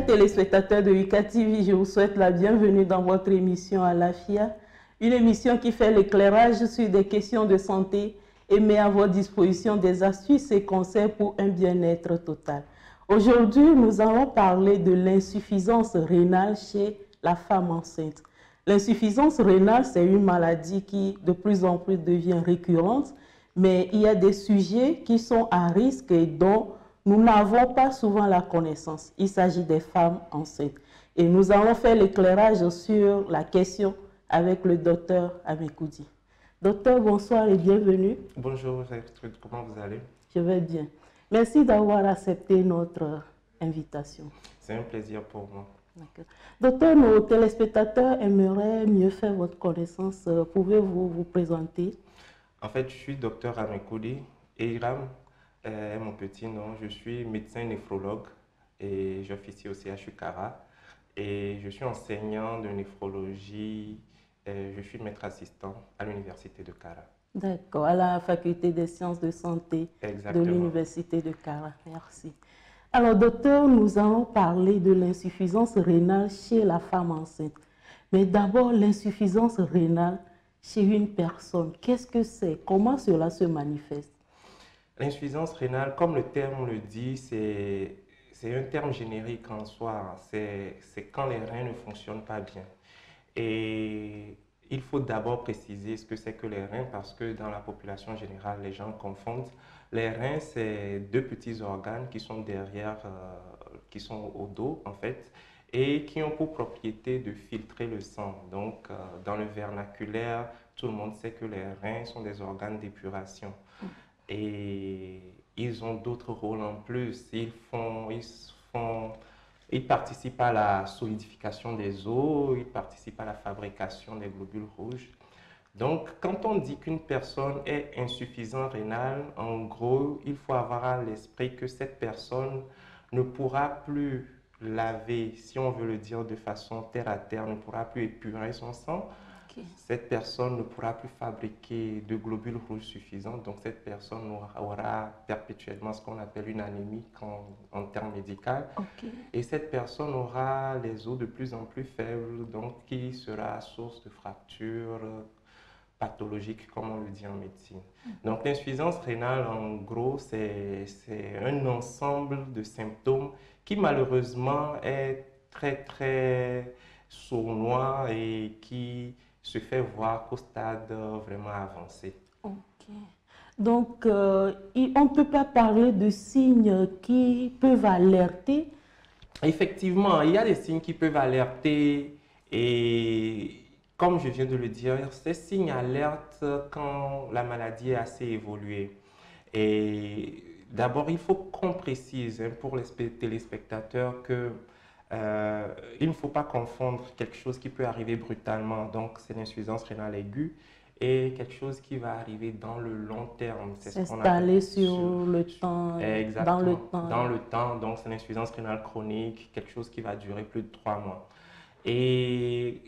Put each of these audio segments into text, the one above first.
Chers téléspectateurs de Wika TV, je vous souhaite la bienvenue dans votre émission Alafia, une émission qui fait l'éclairage sur des questions de santé et met à votre disposition des astuces et conseils pour un bien-être total. Aujourd'hui, nous allons parler de l'insuffisance rénale chez la femme enceinte. L'insuffisance rénale, c'est une maladie qui de plus en plus devient récurrente, mais il y a des sujets qui sont à risque et dont nous n'avons pas souvent la connaissance. Il s'agit des femmes enceintes. Et nous allons faire l'éclairage sur la question avec le docteur Amekoudi. Docteur, bonsoir et bienvenue. Bonjour Gertrude, comment vous allez? Je vais bien. Merci d'avoir accepté notre invitation. C'est un plaisir pour moi. Docteur, nos téléspectateurs aimeraient mieux faire votre connaissance. Pouvez-vous vous présenter? En fait, je suis docteur Amekoudi et Iram est mon petit nom. Je suis médecin néphrologue et j'officie au CHU Kara. Et je suis enseignant de néphrologie. Je suis maître assistant à l'université de Kara. D'accord, à la faculté des sciences de santé de l'université de Kara. Merci. Alors, docteur, nous allons parler de l'insuffisance rénale chez la femme enceinte. Mais d'abord, l'insuffisance rénale chez une personne, qu'est-ce que c'est? Comment cela se manifeste? L'insuffisance rénale, comme le terme le dit, c'est un terme générique en soi. C'est quand les reins ne fonctionnent pas bien. Et il faut d'abord préciser ce que c'est que les reins parce que dans la population générale, les gens confondent. Les reins, c'est deux petits organes qui sont derrière, qui sont au dos en fait, et qui ont pour propriété de filtrer le sang. Donc, dans le vernaculaire, tout le monde sait que les reins sont des organes d'épuration. Et ils ont d'autres rôles en plus. Ils participent à la solidification des os, ils participent à la fabrication des globules rouges. Donc, quand on dit qu'une personne est insuffisante rénale, en gros, il faut avoir à l'esprit que cette personne ne pourra plus laver, si on veut le dire de façon terre à terre, ne pourra plus épurer son sang. Okay. Cette personne ne pourra plus fabriquer de globules rouges suffisants. Donc, cette personne aura perpétuellement ce qu'on appelle une anémie en termes médicaux. Okay. Et cette personne aura les os de plus en plus faibles, donc qui sera source de fractures pathologiques, comme on le dit en médecine. Donc, l'insuffisance rénale, en gros, c'est un ensemble de symptômes qui, malheureusement, est très sournois et qui se fait voir qu'au stade vraiment avancé. Ok. Donc, on ne peut pas parler de signes qui peuvent alerter? Effectivement, il y a des signes qui peuvent alerter et comme je viens de le dire, ces signes alertent quand la maladie est assez évoluée. Et d'abord, il faut qu'on précise pour les téléspectateurs que il ne faut pas confondre quelque chose qui peut arriver brutalement, donc c'est l'insuffisance rénale aiguë, et quelque chose qui va arriver dans le long terme. C'est s'installer sur le temps. Exactement, dans le temps. Donc c'est l'insuffisance rénale chronique, quelque chose qui va durer plus de 3 mois. Et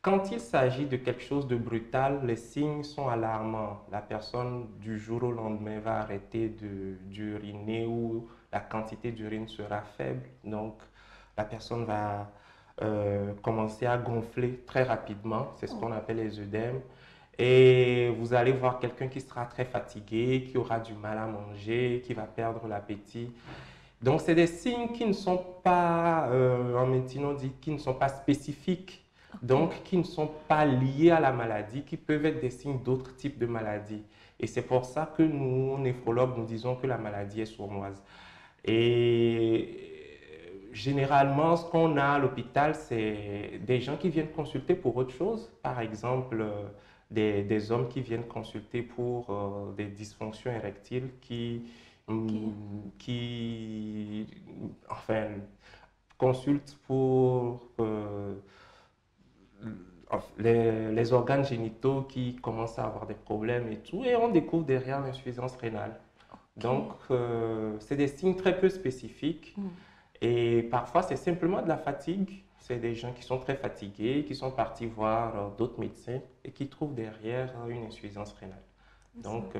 quand il s'agit de quelque chose de brutal, les signes sont alarmants. La personne du jour au lendemain va arrêter d'uriner ou la quantité d'urine sera faible. Donc la personne va commencer à gonfler très rapidement, c'est ce qu'on appelle les œdèmes. Et vous allez voir quelqu'un qui sera très fatigué, qui aura du mal à manger, qui va perdre l'appétit. Donc, c'est des signes qui ne sont pas, en médecine on dit, qui ne sont pas spécifiques, donc qui ne sont pas liés à la maladie, qui peuvent être des signes d'autres types de maladies. Et c'est pour ça que nous, néphrologues, nous disons que la maladie est sournoise. Et généralement, ce qu'on a à l'hôpital, c'est des gens qui viennent consulter pour autre chose. Par exemple, des hommes qui viennent consulter pour des dysfonctions érectiles qui enfin, consultent pour les organes génitaux qui commencent à avoir des problèmes et tout. Et on découvre derrière l'insuffisance rénale. Donc, c'est des signes très peu spécifiques. Et parfois, c'est simplement de la fatigue. C'est des gens qui sont très fatigués, qui sont partis voir d'autres médecins et qui trouvent derrière une insuffisance rénale. Donc,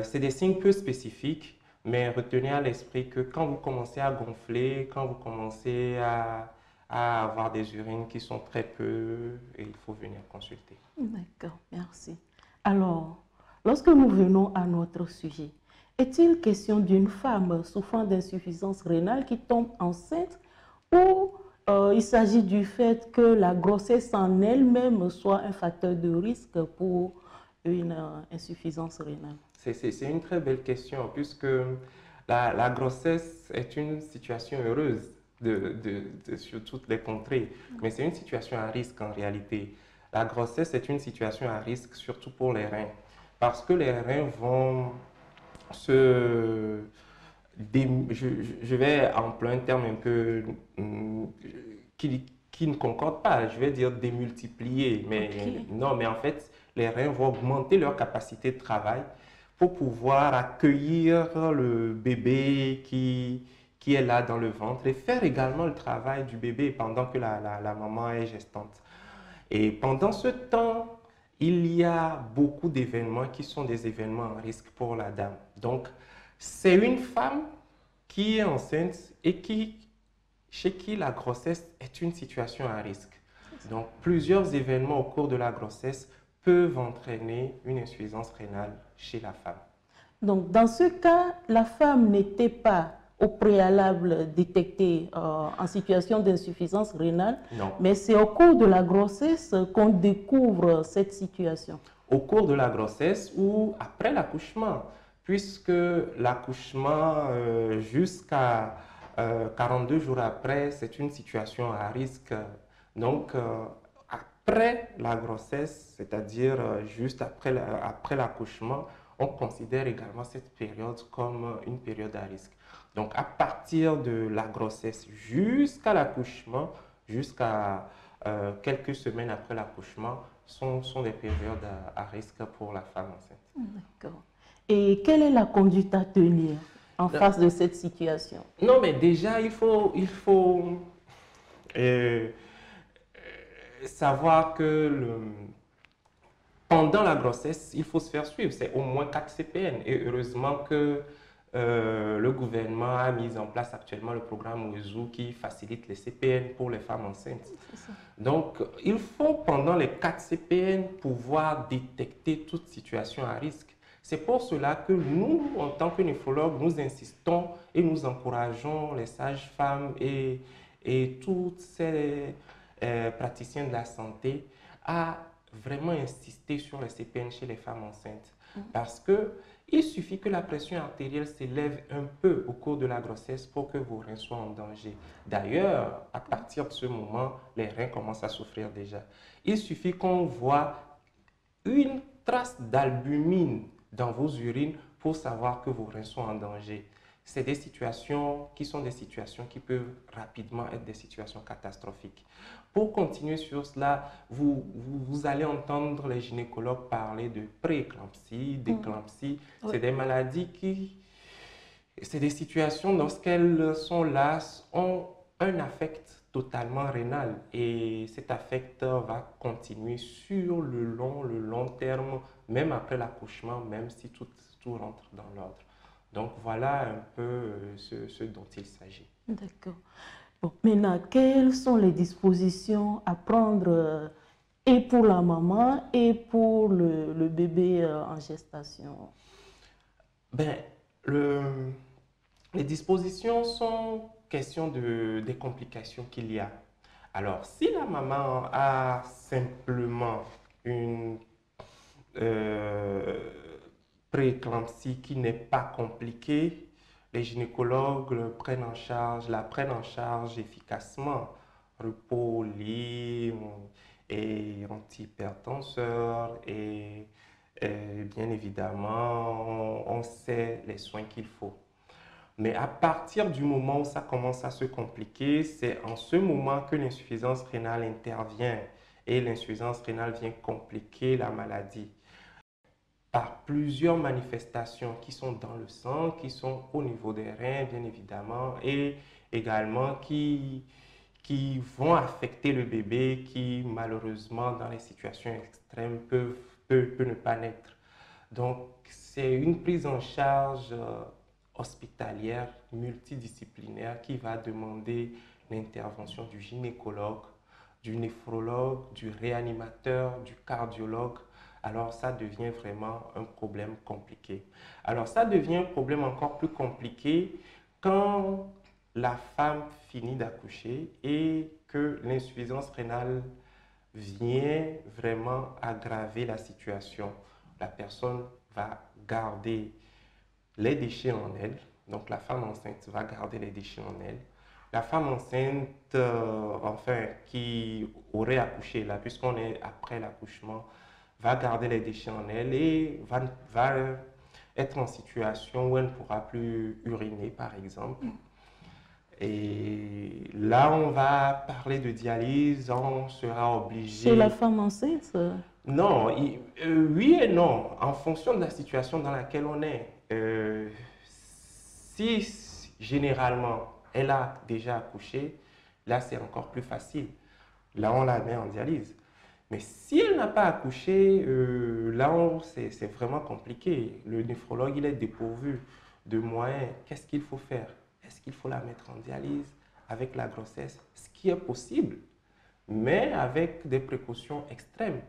c'est des signes peu spécifiques, Mais retenez à l'esprit que quand vous commencez à gonfler, quand vous commencez à avoir des urines qui sont très peu, il faut venir consulter. D'accord, merci. Alors, lorsque nous venons à notre sujet, est-il question d'une femme souffrant d'insuffisance rénale qui tombe enceinte ou il s'agit du fait que la grossesse en elle-même soit un facteur de risque pour une insuffisance rénale? C'est une très belle question puisque la grossesse est une situation heureuse sur toutes les contrées, mais c'est une situation à risque en réalité. La grossesse est une situation à risque surtout pour les reins parce que les reins vont se... je vais employer un terme un peu qui ne concorde pas, je vais dire démultiplier, mais Okay. non, mais en fait, les reins vont augmenter leur capacité de travail pour pouvoir accueillir le bébé qui est là dans le ventre et faire également le travail du bébé pendant que la maman est gestante. Et pendant ce temps, il y a beaucoup d'événements qui sont des événements à risque pour la dame. Donc, c'est une femme qui est enceinte et chez qui la grossesse est une situation à risque. Donc, plusieurs événements au cours de la grossesse peuvent entraîner une insuffisance rénale chez la femme. Donc, dans ce cas, la femme n'était pas au préalable détectée en situation d'insuffisance rénale, Non. mais c'est au cours de la grossesse qu'on découvre cette situation. Au cours de la grossesse ou après l'accouchement, puisque l'accouchement jusqu'à 42 jours après, c'est une situation à risque. Donc, après la grossesse, c'est-à-dire juste après l'accouchement, on considère également cette période comme une période à risque. Donc, à partir de la grossesse jusqu'à l'accouchement, jusqu'à quelques semaines après l'accouchement, sont des périodes à risque pour la femme enceinte. D'accord. Et quelle est la conduite à tenir en face de cette situation? Non, mais déjà, il faut euh, savoir que pendant la grossesse, il faut se faire suivre. C'est au moins 4 CPN. Et heureusement que le gouvernement a mis en place actuellement le programme OESU qui facilite les CPN pour les femmes enceintes. Donc, il faut pendant les 4 CPN pouvoir détecter toute situation à risque. C'est pour cela que nous, en tant que néphrologues, nous insistons et nous encourageons les sages-femmes et toutes ces praticiens de la santé à vraiment insister sur les CPN chez les femmes enceintes. Parce qu'il suffit que la pression artérielle s'élève un peu au cours de la grossesse pour que vos reins soient en danger. D'ailleurs, à partir de ce moment, les reins commencent à souffrir déjà. Il suffit qu'on voit une trace d'albumine dans vos urines pour savoir que vos reins sont en danger. C'est des situations qui sont des situations qui peuvent rapidement être des situations catastrophiques. Pour continuer sur cela, vous allez entendre les gynécologues parler de prééclampsie, d'éclampsie. C'est des maladies c'est des situations lorsqu'elles sont là, ont un affect totalement rénal et cet affect va continuer sur le long terme, même après l'accouchement, même si tout rentre dans l'ordre. Donc voilà un peu ce dont il s'agit. D'accord. Bon, maintenant, quelles sont les dispositions à prendre et pour la maman et pour le bébé en gestation? Ben, les dispositions sont question des complications qu'il y a. Alors, si la maman a prééclampsie qui n'est pas compliquée, les gynécologues la prennent en charge efficacement. Repos, lit et antihypertenseur et bien évidemment, on sait les soins qu'il faut. Mais à partir du moment où ça commence à se compliquer, c'est en ce moment que l'insuffisance rénale intervient et l'insuffisance rénale vient compliquer la maladie par plusieurs manifestations qui sont dans le sang, qui sont au niveau des reins, bien évidemment, et également qui vont affecter le bébé qui, malheureusement, dans les situations extrêmes, peut ne pas naître. Donc, c'est une prise en charge hospitalière multidisciplinaire qui va demander l'intervention du gynécologue, du néphrologue, du réanimateur, du cardiologue, alors ça devient vraiment un problème compliqué. Alors ça devient un problème encore plus compliqué quand la femme finit d'accoucher et que l'insuffisance rénale vient vraiment aggraver la situation. La personne va garder les déchets en elle, donc la femme enceinte va garder les déchets en elle. La femme enceinte, enfin, qui aurait accouché là, puisqu'on est après l'accouchement, va garder les déchets en elle et va être en situation où elle ne pourra plus uriner, par exemple. Et là, on va parler de dialyse, on sera obligé... Chez la femme enceinte? Non, oui et non, en fonction de la situation dans laquelle on est. Si généralement elle a déjà accouché, là c'est encore plus facile. Là on la met en dialyse. Mais si elle n'a pas accouché, là c'est vraiment compliqué. Le néphrologue il est dépourvu de moyens. Qu'est-ce qu'il faut faire? Est-ce qu'il faut la mettre en dialyse avec la grossesse? Ce qui est possible, mais avec des précautions extrêmes.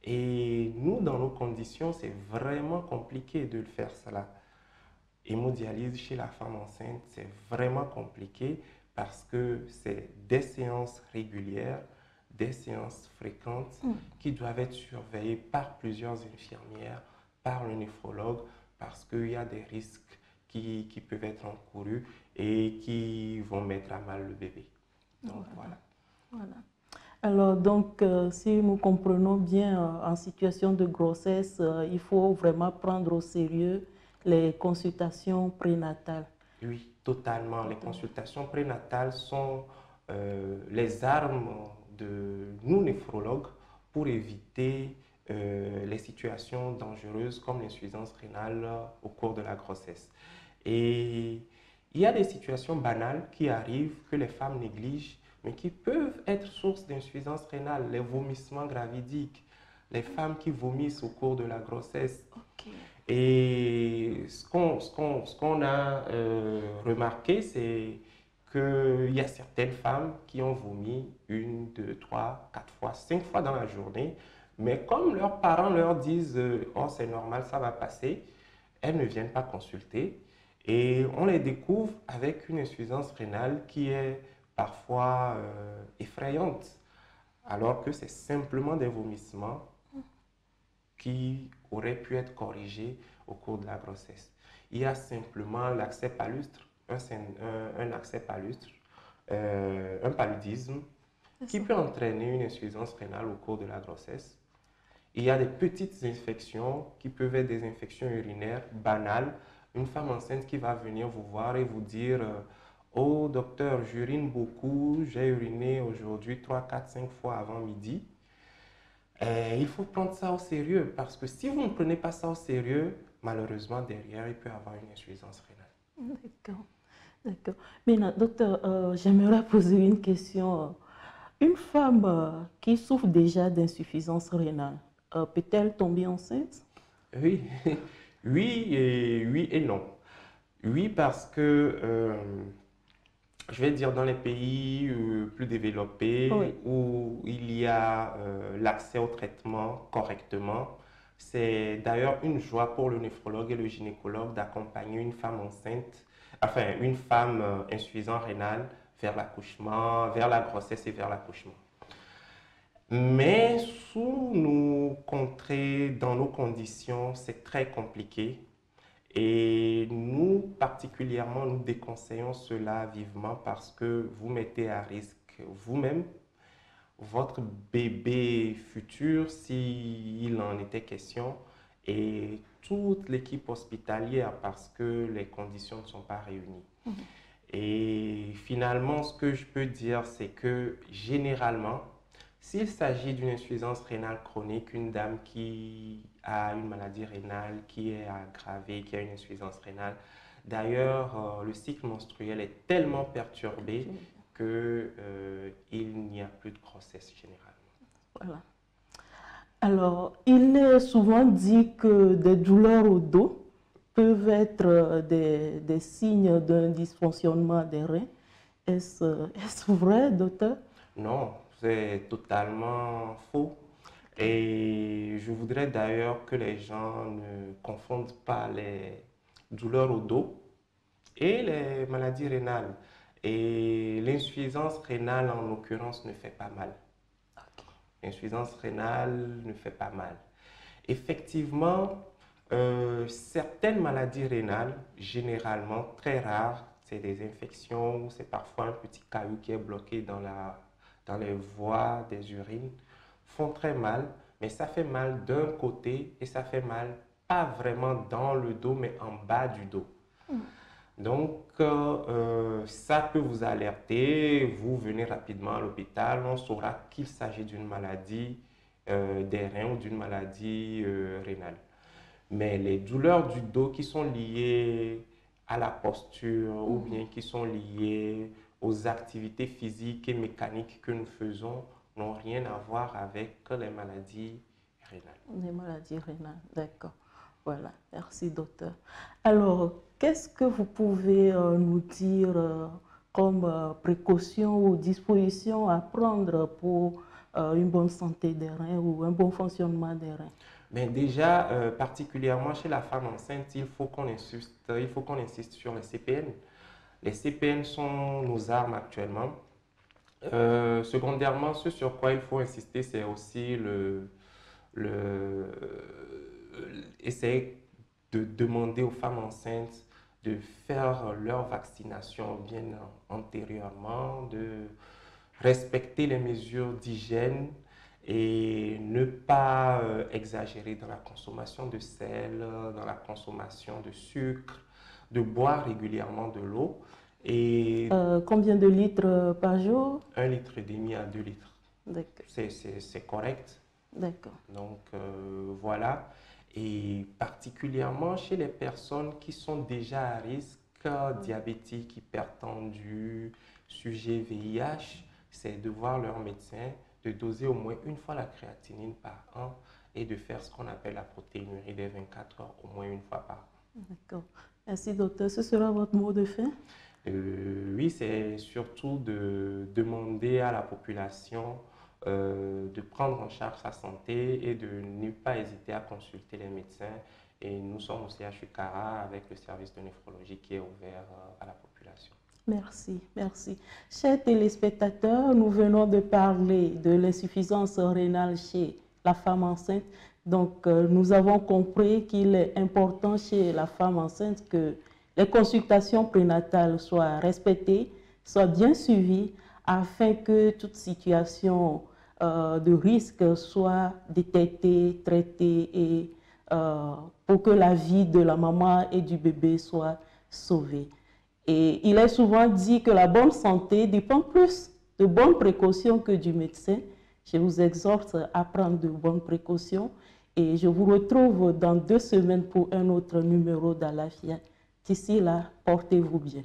Et nous, dans nos conditions, c'est vraiment compliqué de le faire cela. Hémodialyse chez la femme enceinte, c'est vraiment compliqué parce que c'est des séances régulières, des séances fréquentes qui doivent être surveillées par plusieurs infirmières, par le néphrologue, parce qu'il y a des risques qui peuvent être encourus et qui vont mettre à mal le bébé. Donc voilà. Alors, donc, si nous comprenons bien, en situation de grossesse, il faut vraiment prendre au sérieux les consultations prénatales. Oui, totalement. Les consultations prénatales sont les armes de nous, néphrologues, pour éviter les situations dangereuses comme l'insuffisance rénale au cours de la grossesse. Et il y a des situations banales qui arrivent, que les femmes négligent, mais qui peuvent être source d'insuffisance rénale, les vomissements gravidiques, les femmes qui vomissent au cours de la grossesse. Okay. Et ce qu'on a remarqué, c'est qu'il y a certaines femmes qui ont vomi 1, 2, 3, 4 fois, 5 fois dans la journée, mais comme leurs parents leur disent « Oh, c'est normal, ça va passer », elles ne viennent pas consulter et on les découvre avec une insuffisance rénale qui est parfois effrayante, alors que c'est simplement des vomissements qui auraient pu être corrigés au cours de la grossesse. Il y a simplement l'accès palustre, un accès palustre, un paludisme qui peut entraîner une insuffisance rénale au cours de la grossesse. Il y a des petites infections qui peuvent être des infections urinaires banales. Une femme enceinte qui va venir vous voir et vous dire « Oh docteur, j'urine beaucoup, j'ai uriné aujourd'hui 3, 4, 5 fois avant midi ». Il faut prendre ça au sérieux parce que si vous ne prenez pas ça au sérieux, malheureusement derrière, il peut y avoir une insuffisance rénale. D'accord, d'accord. Maintenant, docteur, j'aimerais poser une question. Une femme qui souffre déjà d'insuffisance rénale, peut-elle tomber enceinte? Oui, oui et non. Oui, parce que, je vais dire, dans les pays plus développés où il y a l'accès au traitement correctement, c'est d'ailleurs une joie pour le néphrologue et le gynécologue d'accompagner une femme enceinte, enfin une femme insuffisante rénale vers l'accouchement, vers la grossesse et vers l'accouchement. Mais sous nos contrées, dans nos conditions, c'est très compliqué. Et nous, particulièrement, nous déconseillons cela vivement parce que vous mettez à risque vous-même, votre bébé futur, s'il en était question, et toute l'équipe hospitalière parce que les conditions ne sont pas réunies. Et finalement, ce que je peux dire, c'est que généralement, s'il s'agit d'une insuffisance rénale chronique, une dame qui a une maladie rénale, qui est aggravée, qui a une insuffisance rénale, d'ailleurs, le cycle menstruel est tellement perturbé qu'il n'y a plus de grossesse généralement. Voilà. Alors, il est souvent dit que des douleurs au dos peuvent être des signes d'un dysfonctionnement des reins. Est-ce vrai, docteur? Non, c'est totalement faux. Et je voudrais d'ailleurs que les gens ne confondent pas les douleurs au dos et les maladies rénales. Et l'insuffisance rénale, en l'occurrence, ne fait pas mal. L'insuffisance rénale ne fait pas mal. Effectivement, certaines maladies rénales, généralement très rares, c'est des infections ou c'est parfois un petit caillou qui est bloqué dans les voies des urines, font très mal, mais ça fait mal d'un côté et ça fait mal pas vraiment dans le dos, mais en bas du dos. Donc, ça peut vous alerter, vous venez rapidement à l'hôpital, on saura qu'il s'agit d'une maladie des reins ou d'une maladie rénale. Mais les douleurs du dos qui sont liées à la posture ou bien qui sont liées aux activités physiques et mécaniques que nous faisons n'ont rien à voir avec les maladies rénales. Les maladies rénales, d'accord. Voilà, merci docteur. Alors, qu'est-ce que vous pouvez nous dire comme précaution ou disposition à prendre pour une bonne santé des reins ou un bon fonctionnement des reins? Mais déjà, particulièrement chez la femme enceinte, il faut qu'on insiste sur les CPN. Les CPN sont nos armes actuellement. Secondairement, ce sur quoi il faut insister, c'est aussi essayer de demander aux femmes enceintes de faire leur vaccination bien antérieurement, de respecter les mesures d'hygiène et ne pas exagérer dans la consommation de sel, dans la consommation de sucre, de boire régulièrement de l'eau. Et combien de litres par jour? 1,5 litre à 2 litres. D'accord. C'est correct. D'accord. Donc voilà. Et particulièrement chez les personnes qui sont déjà à risque, diabétiques, hypertendus, sujets VIH, c'est de voir leur médecin, de doser au moins une fois la créatinine par an et de faire ce qu'on appelle la protéinurie des 24 heures au moins une fois par an. D'accord. Merci docteur. Ce sera votre mot de fin? Oui, c'est surtout de demander à la population de prendre en charge sa santé et de ne pas hésiter à consulter les médecins. Et nous sommes au CHU Kara avec le service de néphrologie qui est ouvert à la population. Merci, merci. Chers téléspectateurs, nous venons de parler de l'insuffisance rénale chez la femme enceinte. Donc, nous avons compris qu'il est important chez la femme enceinte que les consultations prénatales soient respectées, soient bien suivies, afin que toute situation de risque soit détectée, traitée et pour que la vie de la maman et du bébé soit sauvée. Et il est souvent dit que la bonne santé dépend plus de bonnes précautions que du médecin. Je vous exhorte à prendre de bonnes précautions et je vous retrouve dans 2 semaines pour un autre numéro d'Alafia. D'ici là, portez-vous bien.